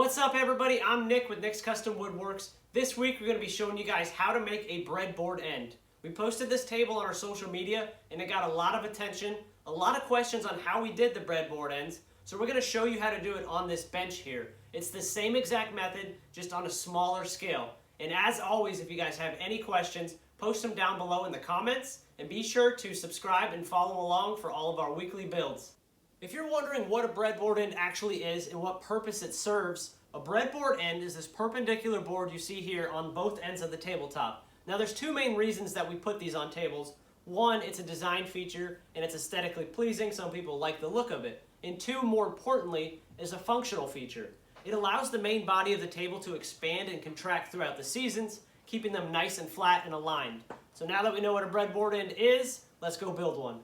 What's up everybody, I'm Nick with Nick's Custom Woodworks. This week we're going to be showing you guys how to make a breadboard end. We posted this table on our social media and it got a lot of attention, a lot of questions on how we did the breadboard ends. So we're going to show you how to do it on this bench here. It's the same exact method, just on a smaller scale. And as always, if you guys have any questions, post them down below in the comments and be sure to subscribe and follow along for all of our weekly builds. If you're wondering what a breadboard end actually is and what purpose it serves, a breadboard end is this perpendicular board you see here on both ends of the tabletop. Now there's two main reasons that we put these on tables. One, it's a design feature and it's aesthetically pleasing, some people like the look of it. And two, more importantly, is a functional feature. It allows the main body of the table to expand and contract throughout the seasons, keeping them nice and flat and aligned. So now that we know what a breadboard end is, let's go build one.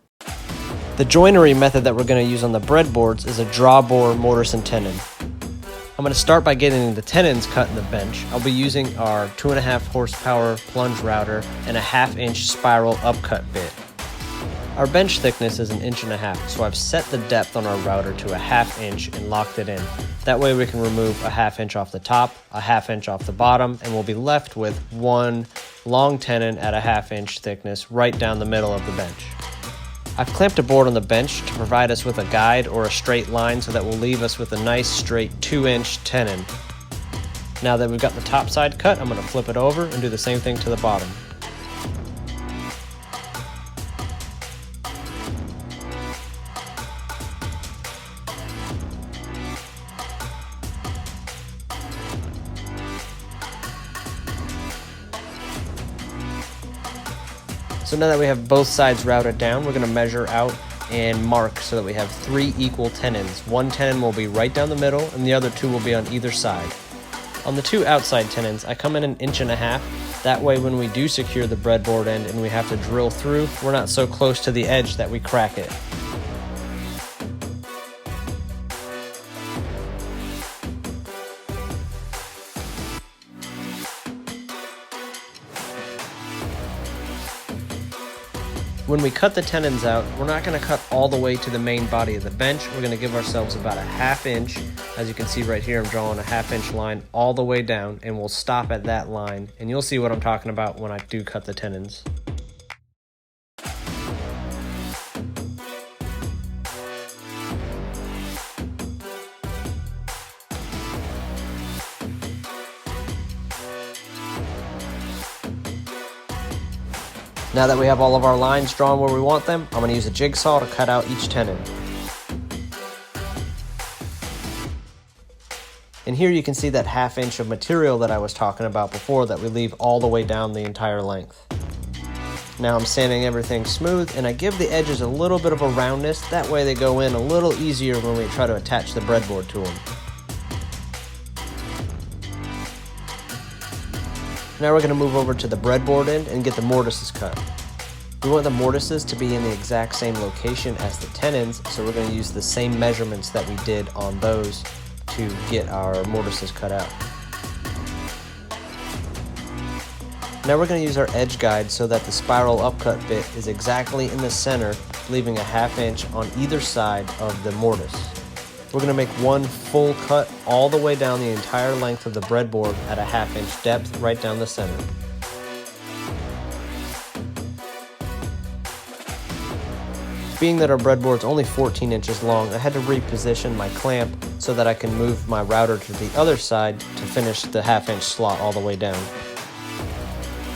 The joinery method that we're going to use on the breadboards is a drawbored mortise and tenon. I'm going to start by getting the tenons cut in the bench. I'll be using our 2.5 horsepower plunge router and a 1/2 inch spiral upcut bit. Our bench thickness is 1.5 inches, so I've set the depth on our router to a 1/2 inch and locked it in. That way we can remove a 1/2 inch off the top, a 1/2 inch off the bottom, and we'll be left with one long tenon at a 1/2 inch thickness right down the middle of the bench. I've clamped a board on the bench to provide us with a guide or a straight line so that will leave us with a nice straight 2-inch tenon. Now that we've got the top side cut, I'm going to flip it over and do the same thing to the bottom. So now that we have both sides routed down, we're going to measure out and mark so that we have 3 equal tenons. One tenon will be right down the middle and the other 2 will be on either side. On the 2 outside tenons, I come in 1.5 inches. That way when we do secure the breadboard end and we have to drill through, we're not so close to the edge that we crack it. When we cut the tenons out, we're not going to cut all the way to the main body of the bench. We're going to give ourselves about a 1/2 inch. As you can see right here, I'm drawing a 1/2 inch line all the way down, and we'll stop at that line. And you'll see what I'm talking about when I do cut the tenons. Now that we have all of our lines drawn where we want them, I'm going to use a jigsaw to cut out each tenon. And here you can see that 1/2 inch of material that I was talking about before that we leave all the way down the entire length. Now I'm sanding everything smooth and I give the edges a little bit of a roundness, that way they go in a little easier when we try to attach the breadboard to them. Now we're going to move over to the breadboard end and get the mortises cut. We want the mortises to be in the exact same location as the tenons, so we're going to use the same measurements that we did on those to get our mortises cut out. Now we're going to use our edge guide so that the spiral upcut bit is exactly in the center, leaving a 1/2 inch on either side of the mortise. We're going to make one full cut all the way down the entire length of the breadboard at a 1/2 inch depth right down the center. Being that our breadboard's only 14 inches long, I had to reposition my clamp so that I can move my router to the other side to finish the 1/2 inch slot all the way down.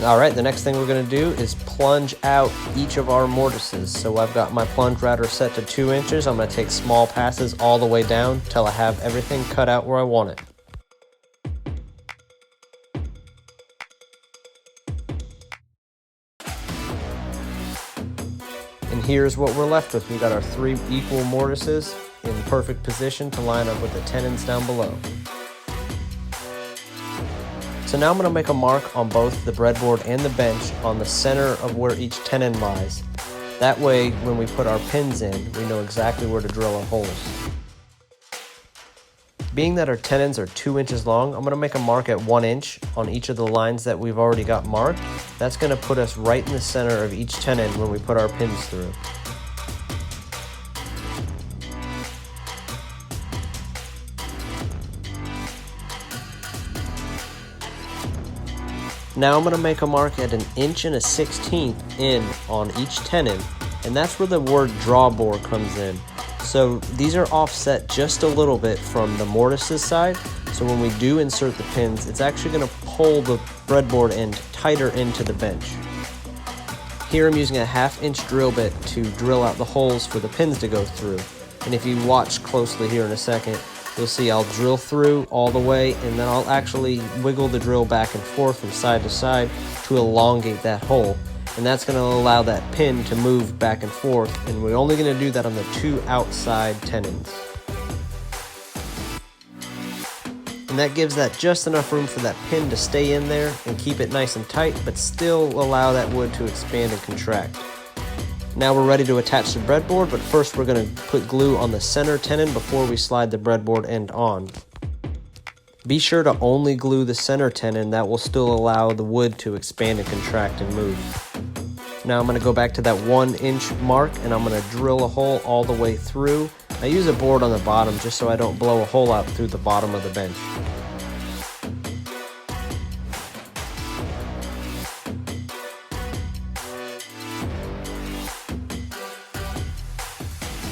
Alright, the next thing we're going to do is plunge out each of our mortises. So I've got my plunge router set to 2 inches. I'm going to take small passes all the way down till I have everything cut out where I want it. And here's what we're left with. We've got our 3 equal mortises in perfect position to line up with the tenons down below. So now I'm going to make a mark on both the breadboard and the bench on the center of where each tenon lies. That way, when we put our pins in, we know exactly where to drill our holes. Being that our tenons are 2 inches long, I'm going to make a mark at 1 inch on each of the lines that we've already got marked. That's going to put us right in the center of each tenon when we put our pins through. Now I'm going to make a mark at 1 1/16 in on each tenon, and that's where the word drawboard comes in. So these are offset just a little bit from the mortise's side, so when we do insert the pins, it's actually going to pull the breadboard end tighter into the bench. Here I'm using a 1/2 inch drill bit to drill out the holes for the pins to go through. And if you watch closely here in a second, you'll see I'll drill through all the way, and then I'll actually wiggle the drill back and forth from side to side to elongate that hole. And that's going to allow that pin to move back and forth, and we're only going to do that on the 2 outside tenons. And that gives that just enough room for that pin to stay in there and keep it nice and tight, but still allow that wood to expand and contract. Now we're ready to attach the breadboard, but first we're going to put glue on the center tenon before we slide the breadboard end on. Be sure to only glue the center tenon, that will still allow the wood to expand and contract and move. Now I'm going to go back to that 1 inch mark, and I'm going to drill a hole all the way through. I use a board on the bottom just so I don't blow a hole out through the bottom of the bench.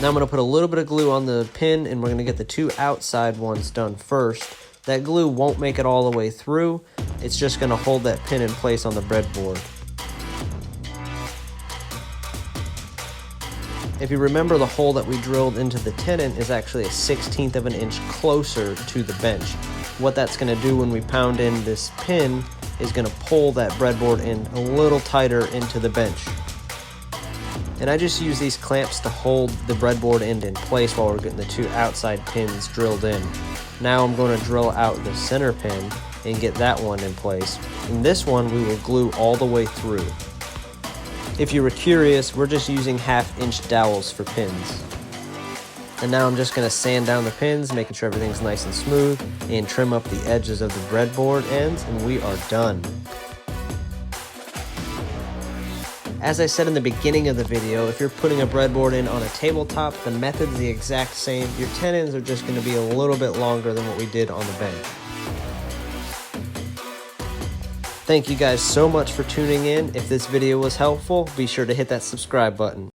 Now I'm going to put a little bit of glue on the pin, and we're going to get the 2 outside ones done first. That glue won't make it all the way through, it's just going to hold that pin in place on the breadboard. If you remember, the hole that we drilled into the tenon is actually 1/16 of an inch closer to the bench. What that's going to do when we pound in this pin is going to pull that breadboard in a little tighter into the bench. And I just use these clamps to hold the breadboard end in place while we're getting the 2 outside pins drilled in. Now I'm going to drill out the center pin and get that one in place. And this one we will glue all the way through. If you were curious, we're just using 1/2 inch dowels for pins. And now I'm just going to sand down the pins, making sure everything's nice and smooth, and trim up the edges of the breadboard ends, and we are done. As I said in the beginning of the video, if you're putting a breadboard in on a tabletop, the method's the exact same. Your tenons are just going to be a little bit longer than what we did on the bench. Thank you guys so much for tuning in. If this video was helpful, be sure to hit that subscribe button.